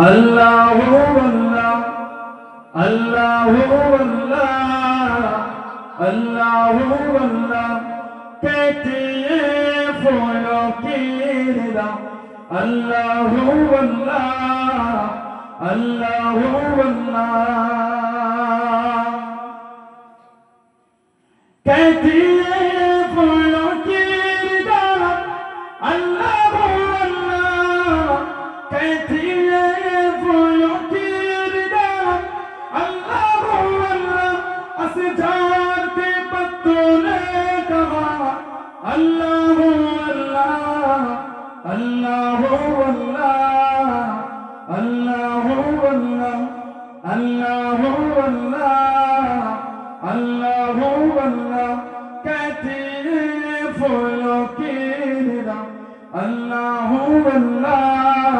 अल्लाहु अल्लाह अल्लाहु अल्लाह अल्लाहु अल्लाह कहती है फूलों की निदा। अल्लाहु अल्लाह अल्लाहु अल्लाह कहती है फूलों की निदा। अल्लाहु अल्लाह कहती है फूलों की निदा। अल्लाहु अल्लाह असजार के पत्तों ने कहा। अल्लाहु अल्लाह अल्लाहु अल्लाह अल्लाहु अल्लाह अल्लाहु अल्लाह अल्लाहु अल्लाह कहती है फूलों की निदा। अल्लाहु अल्लाह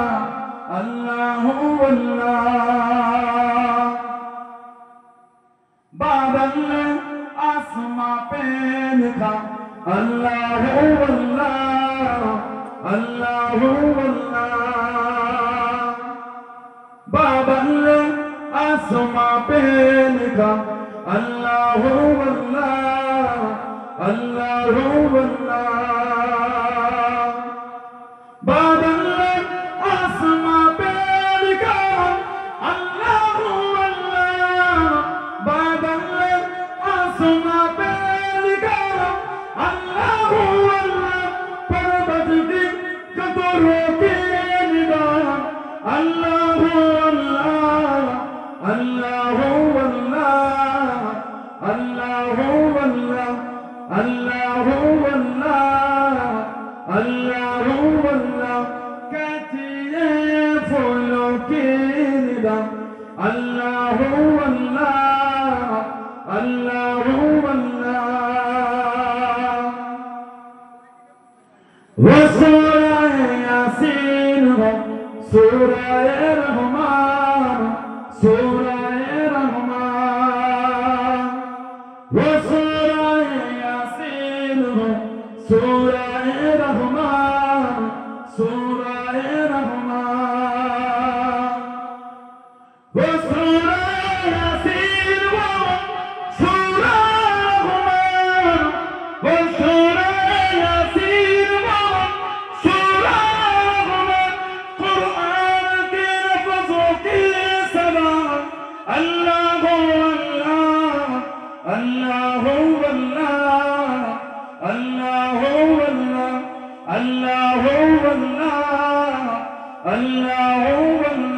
अल्लाहु अल्लाह बादल ने आसमां पे लिखा। अल्लाहु अल्लाह अल्लाहु अल्लाह बादल ने आसमां पे लिखा। अल्लाहु अल्लाह अल्लाहु अल्लाह बादल ने आसमां पे लिखा। अल्लाहु अल्लाह बादल ने आसमां पे लिखा। अल्लाहु अल्लाह पर्वत की कदरों की निदा। अल्लाहु अल्लाह अल्लाहु अल्लाह अल्लाहु अल्लाह अल्लाहु अल्लाह अल्लाहु अल्लाह कहती है फूलों की निदा। अल्लाहु अल्लाह अल्लाहु अल्लाह वो सूरह यासीन हो सूरह रहमान सूरह रहमान। वो सूरह यासीन हो सूरह रहमान सूरह रहमान। वो सूरह यासीन हो सूरह रहमान। वो सूरह यासीन हो सूरह रहमान। कुरान के लफ्ज़ों की सदा। अल्लाहु अल्लाह अल्लाहु अल्लाह अल्लाहु अल्लाह अल्लाहु अल्लाह अल्लाहु अल्लाह